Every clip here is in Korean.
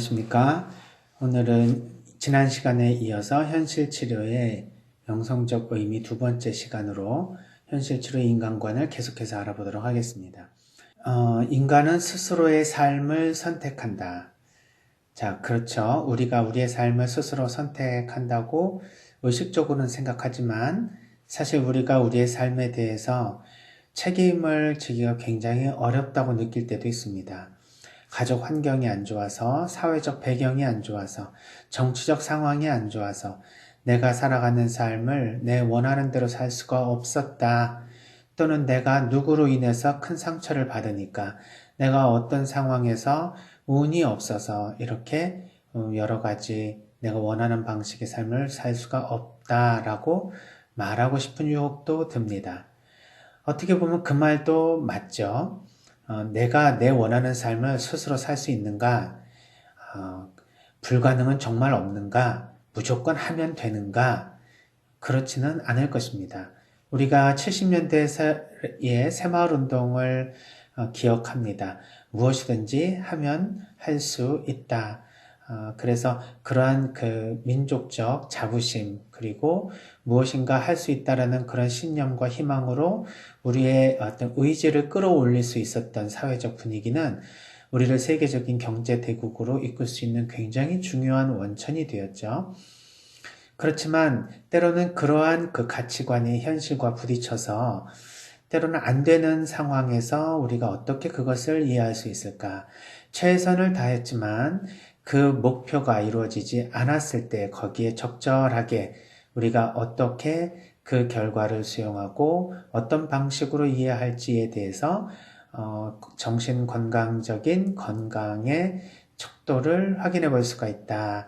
안녕하십니까. 오늘은 지난 시간에 이어서 현실치료의 영성적 의미 두 번째 시간으로 현실치료의 인간관을 계속해서 알아보도록 하겠습니다. 인간은 스스로의 삶을 선택한다. 자, 그렇죠. 우리가 우리의 삶을 스스로 선택한다고 의식적으로는 생각하지만 사실 우리가 우리의 삶에 대해서 책임을 지기가 굉장히 어렵다고 느낄 때도 있습니다. 가족 환경이 안 좋아서, 사회적 배경이 안 좋아서, 정치적 상황이 안 좋아서 내가 살아가는 삶을 내 원하는 대로 살 수가 없었다. 또는 내가 누구로 인해서 큰 상처를 받으니까 내가 어떤 상황에서 운이 없어서 이렇게 여러 가지 내가 원하는 방식의 삶을 살 수가 없다라고 말하고 싶은 유혹도 듭니다. 어떻게 보면 그 말도 맞죠. 내가 내 원하는 삶을 스스로 살 수 있는가? 불가능은 정말 없는가? 무조건 하면 되는가? 그렇지는 않을 것입니다. 우리가 70년대의 새마을운동을 기억합니다. 무엇이든지 하면 할 수 있다. 그래서 그러한 그 민족적 자부심 그리고 무엇인가 할 수 있다라는 그런 신념과 희망으로 우리의 어떤 의지를 끌어올릴 수 있었던 사회적 분위기는 우리를 세계적인 경제 대국으로 이끌 수 있는 굉장히 중요한 원천이 되었죠. 그렇지만 때로는 그러한 그 가치관이 현실과 부딪혀서 때로는 안 되는 상황에서 우리가 어떻게 그것을 이해할 수 있을까? 최선을 다했지만 그 목표가 이루어지지 않았을 때 거기에 적절하게 우리가 어떻게 그 결과를 수용하고 어떤 방식으로 이해할지에 대해서 정신건강적인 건강의 척도를 확인해 볼 수가 있다.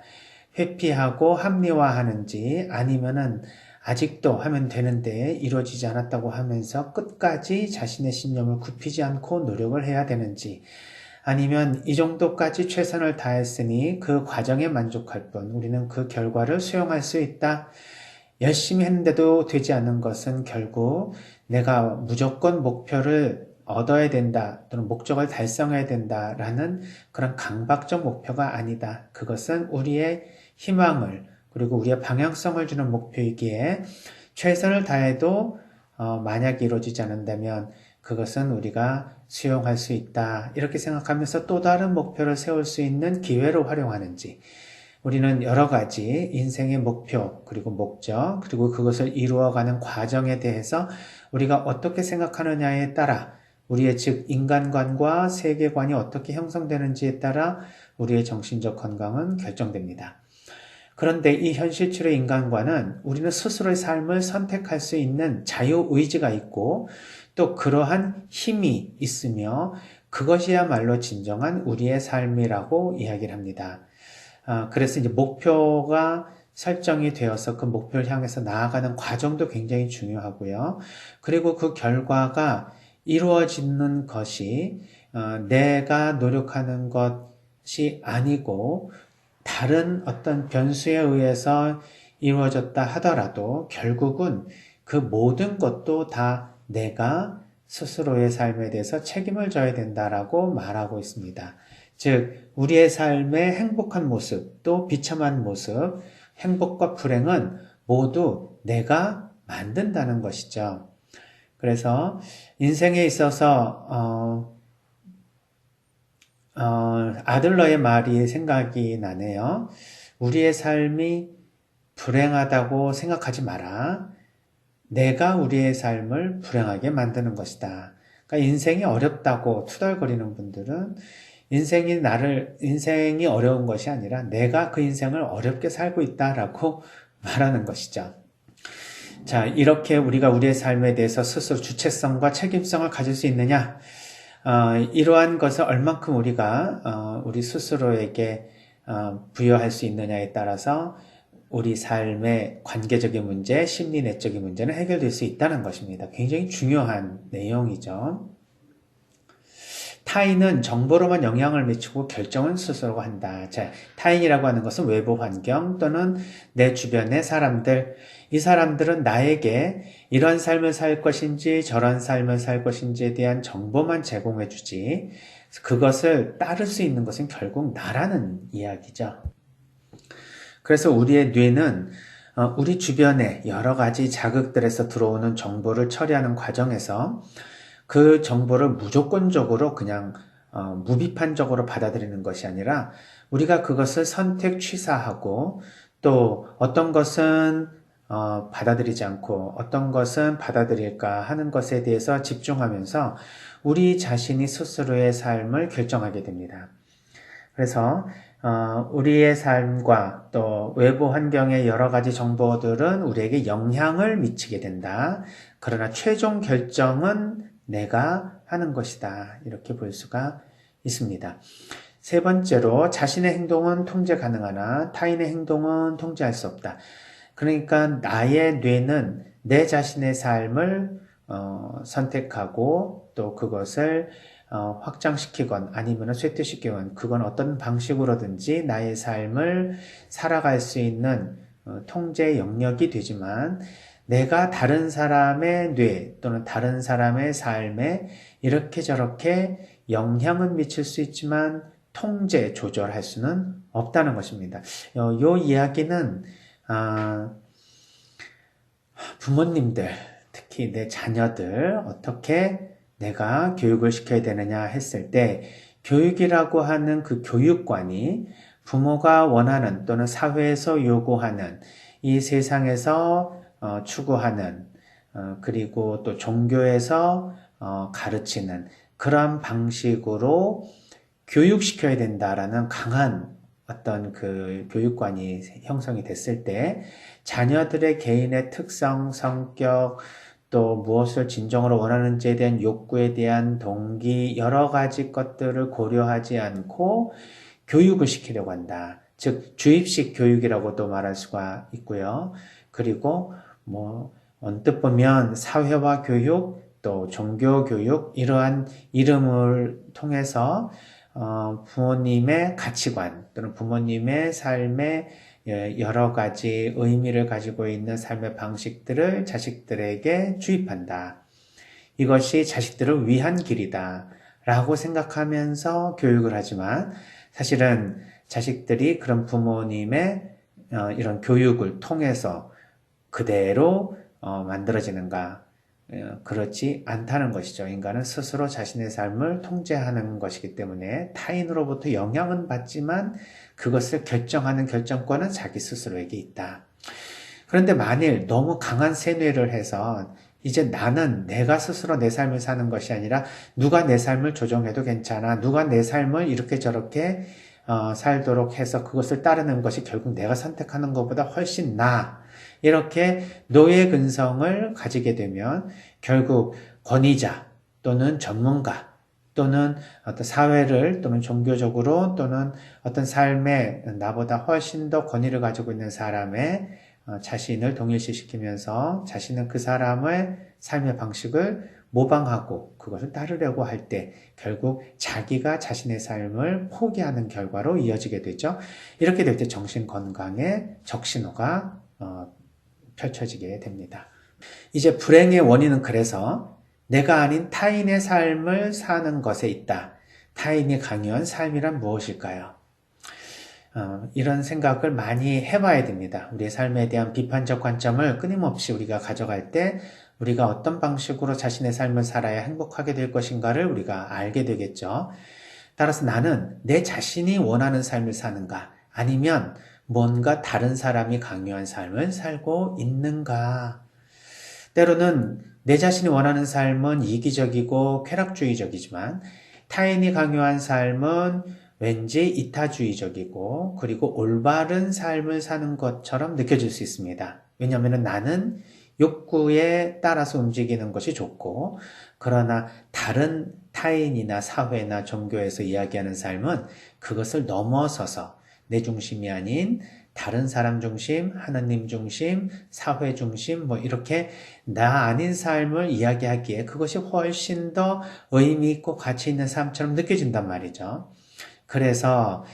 회피하고 합리화하는지 아니면은 아직도 하면 되는데 이루어지지 않았다고 하면서 끝까지 자신의 신념을 굽히지 않고 노력을 해야 되는지 아니면 이 정도까지 최선을 다했으니 그 과정에 만족할 뿐 우리는 그 결과를 수용할 수 있다. 열심히 했는데도 되지 않는 것은 결국 내가 무조건 목표를 얻어야 된다 또는 목적을 달성해야 된다라는 그런 강박적 목표가 아니다. 그것은 우리의 희망을 그리고 우리의 방향성을 주는 목표이기에 최선을 다해도 만약 이루어지지 않는다면 그것은 우리가 수용할 수 있다. 이렇게 생각하면서 또 다른 목표를 세울 수 있는 기회로 활용하는지 우리는 여러 가지 인생의 목표 그리고 목적 그리고 그것을 이루어가는 과정에 대해서 우리가 어떻게 생각하느냐에 따라 우리의 즉 인간관과 세계관이 어떻게 형성되는지에 따라 우리의 정신적 건강은 결정됩니다. 그런데 이 현실치료 인간관은 우리는 스스로의 삶을 선택할 수 있는 자유의지가 있고 또 그러한 힘이 있으며 그것이야말로 진정한 우리의 삶이라고 이야기를 합니다. 그래서 이제 목표가 설정이 되어서 그 목표를 향해서 나아가는 과정도 굉장히 중요하고요. 그리고 그 결과가 이루어지는 것이 내가 노력하는 것이 아니고 다른 어떤 변수에 의해서 이루어졌다 하더라도 결국은 그 모든 것도 다 내가 스스로의 삶에 대해서 책임을 져야 된다라고 말하고 있습니다. 즉 우리의 삶의 행복한 모습 또 비참한 모습 행복과 불행은 모두 내가 만든다는 것이죠. 그래서 인생에 있어서 아들러의 말이 생각이 나네요. 우리의 삶이 불행하다고 생각하지 마라. 내가 우리의 삶을 불행하게 만드는 것이다. 그러니까 인생이 어렵다고 투덜거리는 분들은 인생이 어려운 것이 아니라 내가 그 인생을 어렵게 살고 있다라고 말하는 것이죠. 자, 이렇게 우리가 우리의 삶에 대해서 스스로 주체성과 책임성을 가질 수 있느냐? 이러한 것을 얼만큼 우리가 우리 스스로에게 부여할 수 있느냐에 따라서 우리 삶의 관계적인 문제, 심리 내적인 문제는 해결될 수 있다는 것입니다. 굉장히 중요한 내용이죠. 타인은 정보로만 영향을 미치고 결정은 스스로가 한다. 자, 타인이라고 하는 것은 외부 환경 또는 내 주변의 사람들. 이 사람들은 나에게 이런 삶을 살 것인지 저런 삶을 살 것인지에 대한 정보만 제공해 주지 그것을 따를 수 있는 것은 결국 나라는 이야기죠. 그래서 우리의 뇌는 우리 주변에 여러 가지 자극들에서 들어오는 정보를 처리하는 과정에서 그 정보를 무조건적으로 그냥 무비판적으로 받아들이는 것이 아니라 우리가 그것을 선택 취사하고 또 어떤 것은 받아들이지 않고 어떤 것은 받아들일까 하는 것에 대해서 집중하면서 우리 자신이 스스로의 삶을 결정하게 됩니다. 그래서 우리의 삶과 또 외부 환경의 여러 가지 정보들은 우리에게 영향을 미치게 된다. 그러나 최종 결정은 내가 하는 것이다. 이렇게 볼 수가 있습니다. 세 번째로 자신의 행동은 통제 가능하나 타인의 행동은 통제할 수 없다. 그러니까 나의 뇌는 내 자신의 삶을 선택하고 또 그것을 확장시키건 아니면 쇠퇴시키건 그건 어떤 방식으로든지 나의 삶을 살아갈 수 있는 통제 영역이 되지만 내가 다른 사람의 뇌 또는 다른 사람의 삶에 이렇게 저렇게 영향은 미칠 수 있지만 통제, 조절할 수는 없다는 것입니다. 이 이야기는 부모님들, 특히 내 자녀들 어떻게 내가 교육을 시켜야 되느냐 했을 때 교육이라고 하는 그 교육관이 부모가 원하는 또는 사회에서 요구하는 이 세상에서 추구하는 그리고 또 종교에서 가르치는 그런 방식으로 교육시켜야 된다라는 강한 어떤 그 교육관이 형성이 됐을 때 자녀들의 개인의 특성, 성격, 또 무엇을 진정으로 원하는지에 대한 욕구에 대한 동기, 여러 가지 것들을 고려하지 않고 교육을 시키려고 한다. 즉, 주입식 교육이라고도 말할 수가 있고요. 그리고 언뜻 보면 사회화 교육, 또 종교 교육, 이러한 이름을 통해서 부모님의 가치관 또는 부모님의 삶의 여러 가지 의미를 가지고 있는 삶의 방식들을 자식들에게 주입한다. 이것이 자식들을 위한 길이다 라고 생각하면서 교육을 하지만 사실은 자식들이 그런 부모님의 이런 교육을 통해서 그대로 만들어지는가? 그렇지 않다는 것이죠. 인간은 스스로 자신의 삶을 통제하는 것이기 때문에 타인으로부터 영향은 받지만 그것을 결정하는 결정권은 자기 스스로에게 있다. 그런데 만일 너무 강한 세뇌를 해서 이제 나는 내가 스스로 내 삶을 사는 것이 아니라 누가 내 삶을 조정해도 괜찮아. 누가 내 삶을 이렇게 저렇게 살도록 해서 그것을 따르는 것이 결국 내가 선택하는 것보다 훨씬 나아. 이렇게 노예 근성을 가지게 되면 결국 권위자 또는 전문가 또는 어떤 사회를 또는 종교적으로 또는 어떤 삶에 나보다 훨씬 더 권위를 가지고 있는 사람의 자신을 동일시시키면서 자신은 그 사람의 삶의 방식을 모방하고 그것을 따르려고 할 때 결국 자기가 자신의 삶을 포기하는 결과로 이어지게 되죠. 이렇게 될 때 정신건강에 적신호가 펼쳐지게 됩니다. 이제 불행의 원인은 그래서 내가 아닌 타인의 삶을 사는 것에 있다. 타인이 강요한 삶이란 무엇일까요? 이런 생각을 많이 해봐야 됩니다. 우리의 삶에 대한 비판적 관점을 끊임없이 우리가 가져갈 때 우리가 어떤 방식으로 자신의 삶을 살아야 행복하게 될 것인가를 우리가 알게 되겠죠. 따라서 나는 내 자신이 원하는 삶을 사는가 아니면 뭔가 다른 사람이 강요한 삶을 살고 있는가? 때로는 내 자신이 원하는 삶은 이기적이고 쾌락주의적이지만 타인이 강요한 삶은 왠지 이타주의적이고 그리고 올바른 삶을 사는 것처럼 느껴질 수 있습니다. 왜냐하면 나는 욕구에 따라서 움직이는 것이 좋고 그러나 다른 타인이나 사회나 종교에서 이야기하는 삶은 그것을 넘어서서 내 중심이 아닌 다른 사람 중심, 하나님 중심, 사회 중심 이렇게 나 아닌 삶을 이야기하기에 그것이 훨씬 더 의미 있고 가치 있는 삶처럼 느껴진단 말이죠. 그래서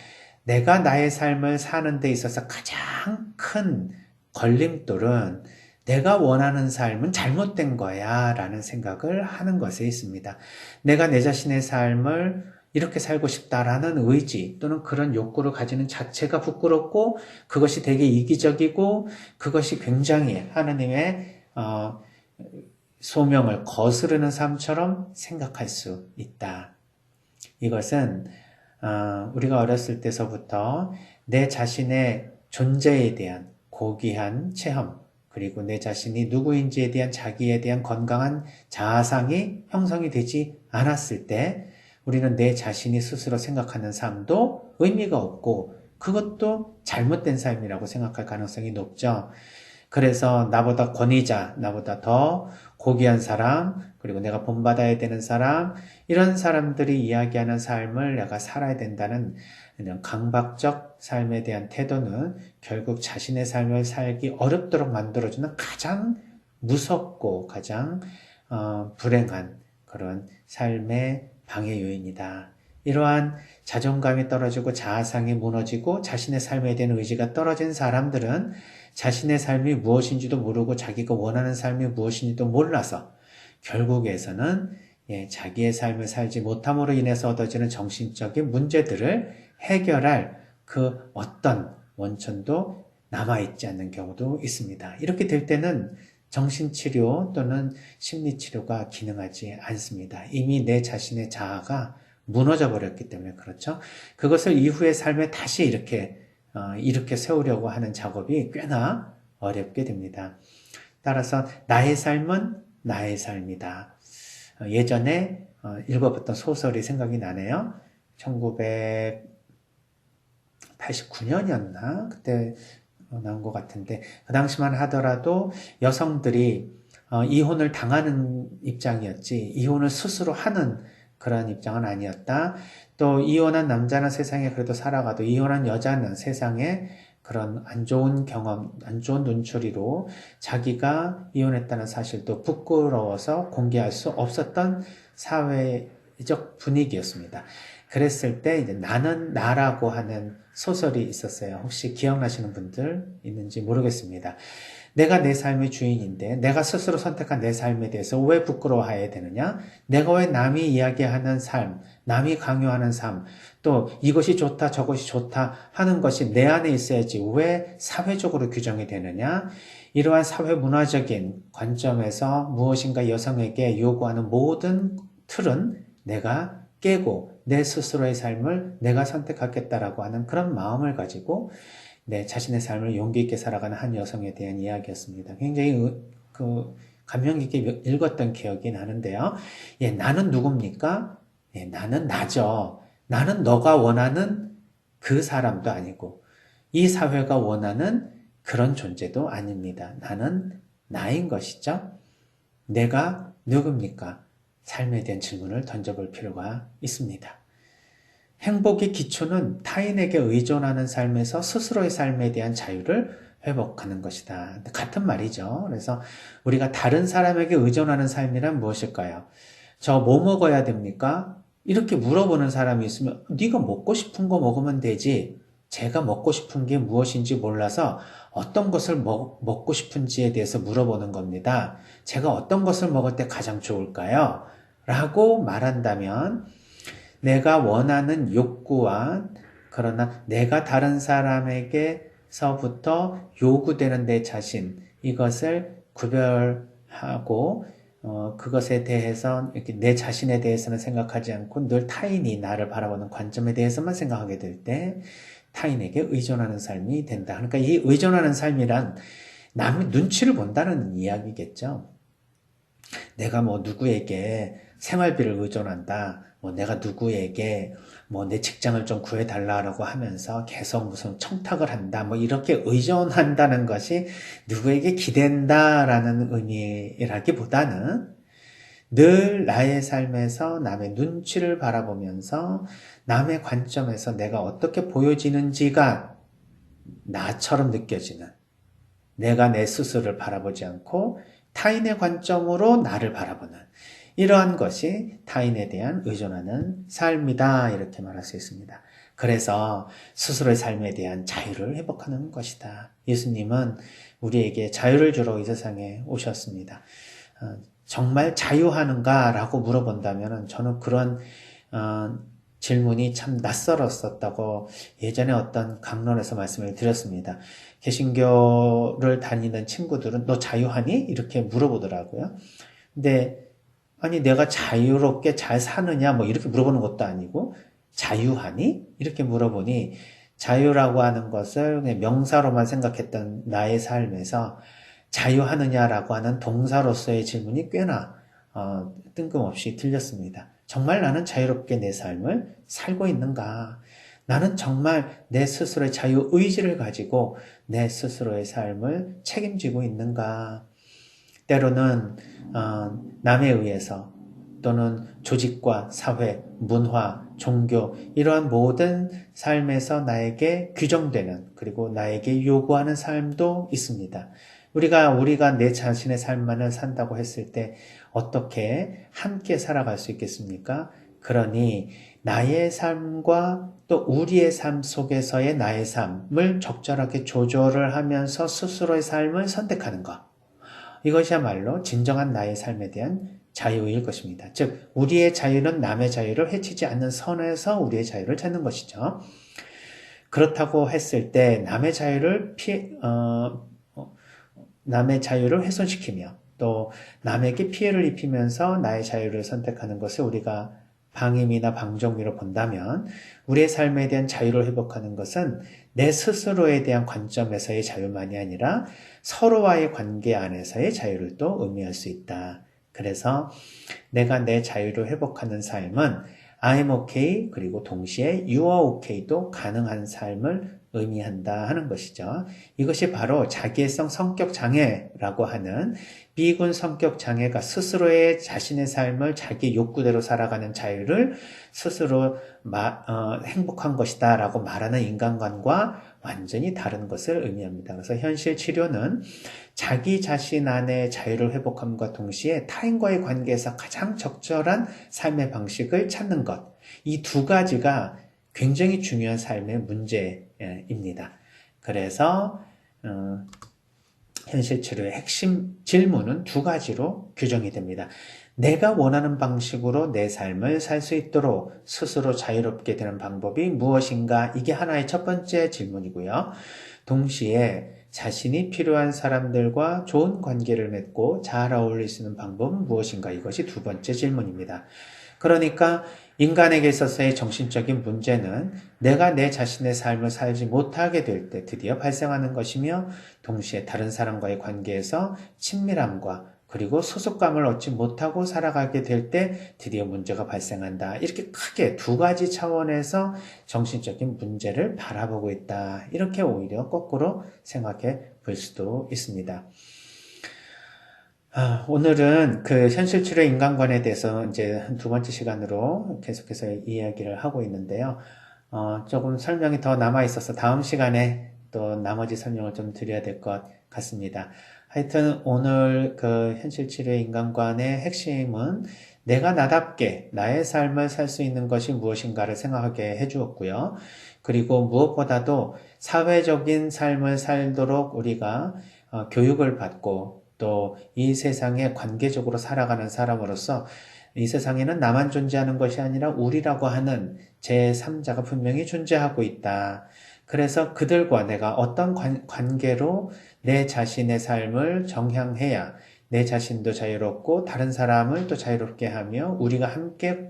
내가 나의 삶을 사는 데 있어서 가장 큰 걸림돌은 내가 원하는 삶은 잘못된 거야 라는 생각을 하는 것에 있습니다. 내가 내 자신의 삶을 이렇게 살고 싶다라는 의지 또는 그런 욕구를 가지는 자체가 부끄럽고 그것이 되게 이기적이고 그것이 굉장히 하나님의 소명을 거스르는 삶처럼 생각할 수 있다. 이것은 우리가 어렸을 때서부터 내 자신의 존재에 대한 고귀한 체험, 그리고 내 자신이 누구인지에 대한 자기에 대한 건강한 자아상이 형성이 되지 않았을 때 우리는 내 자신이 스스로 생각하는 삶도 의미가 없고 그것도 잘못된 삶이라고 생각할 가능성이 높죠. 그래서 나보다 권위자, 나보다 더 고귀한 사람, 그리고 내가 본받아야 되는 사람, 이런 사람들이 이야기하는 삶을 내가 살아야 된다는 강박적 삶에 대한 태도는 결국 자신의 삶을 살기 어렵도록 만들어주는 가장 무섭고 가장 불행한 그런 삶의 방해 요인이다. 이러한 자존감이 떨어지고 자아상이 무너지고 자신의 삶에 대한 의지가 떨어진 사람들은 자신의 삶이 무엇인지도 모르고 자기가 원하는 삶이 무엇인지도 몰라서 결국에서는 자기의 삶을 살지 못함으로 인해서 얻어지는 정신적인 문제들을 해결할 그 어떤 원천도 남아있지 않는 경우도 있습니다. 이렇게 될 때는 정신치료 또는 심리치료가 기능하지 않습니다. 이미 내 자신의 자아가 무너져 버렸기 때문에 그렇죠. 그것을 이후의 삶에 다시 이렇게 세우려고 하는 작업이 꽤나 어렵게 됩니다. 따라서 나의 삶은 나의 삶이다. 예전에 읽어봤던 소설이 생각이 나네요. 1989년이었나? 그때 나온 것 같은데 그 당시만 하더라도 여성들이 이혼을 당하는 입장이었지 이혼을 스스로 하는 그런 입장은 아니었다. 또 이혼한 남자는 세상에 그래도 살아가도 이혼한 여자는 세상에 그런 안 좋은 경험, 안 좋은 눈초리로 자기가 이혼했다는 사실도 부끄러워서 공개할 수 없었던 사회적 분위기였습니다. 그랬을 때 이제 나는 나라고 하는 소설이 있었어요. 혹시 기억나시는 분들 있는지 모르겠습니다. 내가 내 삶의 주인인데 내가 스스로 선택한 내 삶에 대해서 왜 부끄러워해야 되느냐? 내가 왜 남이 이야기하는 삶, 남이 강요하는 삶, 또 이것이 좋다 저것이 좋다 하는 것이 내 안에 있어야지 왜 사회적으로 규정이 되느냐? 이러한 사회 문화적인 관점에서 무엇인가 여성에게 요구하는 모든 틀은 내가 깨고 내 스스로의 삶을 내가 선택하겠다라고 하는 그런 마음을 가지고 내 자신의 삶을 용기 있게 살아가는 한 여성에 대한 이야기였습니다. 굉장히 감명 깊게 읽었던 기억이 나는데요. 나는 누굽니까? 나는 나죠. 나는 너가 원하는 그 사람도 아니고 이 사회가 원하는 그런 존재도 아닙니다. 나는 나인 것이죠. 내가 누굽니까? 삶에 대한 질문을 던져볼 필요가 있습니다. 행복의 기초는 타인에게 의존하는 삶에서 스스로의 삶에 대한 자유를 회복하는 것이다. 같은 말이죠. 그래서 우리가 다른 사람에게 의존하는 삶이란 무엇일까요? 저 뭐 먹어야 됩니까? 이렇게 물어보는 사람이 있으면 네가 먹고 싶은 거 먹으면 되지. 제가 먹고 싶은 게 무엇인지 몰라서 어떤 것을 먹고 싶은지에 대해서 물어보는 겁니다. 제가 어떤 것을 먹을 때 가장 좋을까요? 라고 말한다면 내가 원하는 욕구와 그러나 내가 다른 사람에게서부터 요구되는 내 자신 이것을 구별하고 그것에 대해서 이렇게 내 자신에 대해서는 생각하지 않고 늘 타인이 나를 바라보는 관점에 대해서만 생각하게 될 때 타인에게 의존하는 삶이 된다. 그러니까 이 의존하는 삶이란 남의 눈치를 본다는 이야기겠죠. 내가 뭐 누구에게 생활비를 의존한다. 뭐 내가 누구에게 뭐 내 직장을 좀 구해달라고 하면서 계속 무슨 청탁을 한다. 뭐 이렇게 의존한다는 것이 누구에게 기댄다라는 의미라기보다는 늘 나의 삶에서 남의 눈치를 바라보면서 남의 관점에서 내가 어떻게 보여지는지가 나처럼 느껴지는 내가 내 스스로를 바라보지 않고 타인의 관점으로 나를 바라보는 이러한 것이 타인에 대한 의존하는 삶이다 이렇게 말할 수 있습니다. 그래서 스스로의 삶에 대한 자유를 회복하는 것이다. 예수님은 우리에게 자유를 주러 이 세상에 오셨습니다. 정말 자유하는가 라고 물어본다면 저는 그런 질문이 참 낯설었었다고 예전에 어떤 강론에서 말씀을 드렸습니다. 개신교를 다니는 친구들은 너 자유하니? 이렇게 물어보더라고요. 근데 아니 내가 자유롭게 잘 사느냐 뭐 이렇게 물어보는 것도 아니고 자유하니? 이렇게 물어보니 자유라고 하는 것을 그냥 명사로만 생각했던 나의 삶에서 자유하느냐라고 하는 동사로서의 질문이 꽤나 뜬금없이 들렸습니다. 정말 나는 자유롭게 내 삶을 살고 있는가? 나는 정말 내 스스로의 자유의지를 가지고 내 스스로의 삶을 책임지고 있는가? 때로는 남에 의해서 또는 조직과 사회, 문화, 종교 이러한 모든 삶에서 나에게 규정되는 그리고 나에게 요구하는 삶도 있습니다. 우리가 내 자신의 삶만을 산다고 했을 때 어떻게 함께 살아갈 수 있겠습니까? 그러니 나의 삶과 또 우리의 삶 속에서의 나의 삶을 적절하게 조절을 하면서 스스로의 삶을 선택하는 것. 이것이야말로 진정한 나의 삶에 대한 자유일 것입니다. 즉, 우리의 자유는 남의 자유를 해치지 않는 선에서 우리의 자유를 찾는 것이죠. 그렇다고 했을 때 남의 자유를 훼손시키며 또 남에게 피해를 입히면서 나의 자유를 선택하는 것을 우리가 방임이나 방종미로 본다면 우리의 삶에 대한 자유를 회복하는 것은 내 스스로에 대한 관점에서의 자유만이 아니라 서로와의 관계 안에서의 자유를 또 의미할 수 있다. 그래서 내가 내 자유를 회복하는 삶은 I'm okay 그리고 동시에 you are okay도 가능한 삶을 의미한다 하는 것이죠. 이것이 바로 자기애성 성격 장애라고 하는 비군 성격 장애가 스스로의 자신의 삶을 자기 욕구대로 살아가는 자유를 스스로 행복한 것이다 라고 말하는 인간관과 완전히 다른 것을 의미합니다. 그래서 현실 치료는 자기 자신 안의 자유를 회복함과 동시에 타인과의 관계에서 가장 적절한 삶의 방식을 찾는 것. 이 두 가지가 굉장히 중요한 삶의 문제입니다. 그래서 현실 치료의 핵심 질문은 두 가지로 규정이 됩니다. 내가 원하는 방식으로 내 삶을 살 수 있도록 스스로 자유롭게 되는 방법이 무엇인가? 이게 하나의 첫 번째 질문이고요. 동시에 자신이 필요한 사람들과 좋은 관계를 맺고 잘 어울릴 수 있는 방법은 무엇인가? 이것이 두 번째 질문입니다. 그러니까 인간에게 있어서의 정신적인 문제는 내가 내 자신의 삶을 살지 못하게 될 때 드디어 발생하는 것이며 동시에 다른 사람과의 관계에서 친밀함과 그리고 소속감을 얻지 못하고 살아가게 될 때 드디어 문제가 발생한다. 이렇게 크게 두 가지 차원에서 정신적인 문제를 바라보고 있다. 이렇게 오히려 거꾸로 생각해 볼 수도 있습니다. 오늘은 그 현실치료 인간관에 대해서 이제 두 번째 시간으로 계속해서 이야기를 하고 있는데요. 조금 설명이 더 남아있어서 다음 시간에 또 나머지 설명을 좀 드려야 될 것 같습니다. 하여튼 오늘 그 현실치료 인간관의 핵심은 내가 나답게 나의 삶을 살 수 있는 것이 무엇인가를 생각하게 해주었고요. 그리고 무엇보다도 사회적인 삶을 살도록 우리가 교육을 받고 또 이 세상에 관계적으로 살아가는 사람으로서 이 세상에는 나만 존재하는 것이 아니라 우리라고 하는 제3자가 분명히 존재하고 있다. 그래서 그들과 내가 어떤 관계로 내 자신의 삶을 정향해야 내 자신도 자유롭고 다른 사람을 또 자유롭게 하며 우리가 함께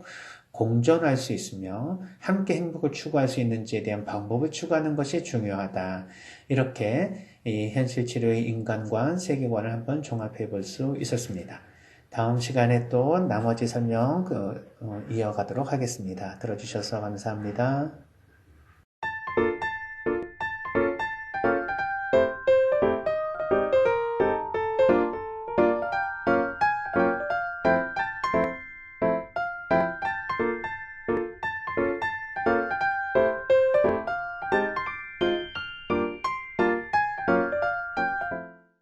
공존할 수 있으며 함께 행복을 추구할 수 있는지에 대한 방법을 추구하는 것이 중요하다. 이렇게 이 현실 치료의 인간관, 세계관을 한번 종합해 볼 수 있었습니다. 다음 시간에 또 나머지 설명 이어가도록 하겠습니다. 들어주셔서 감사합니다.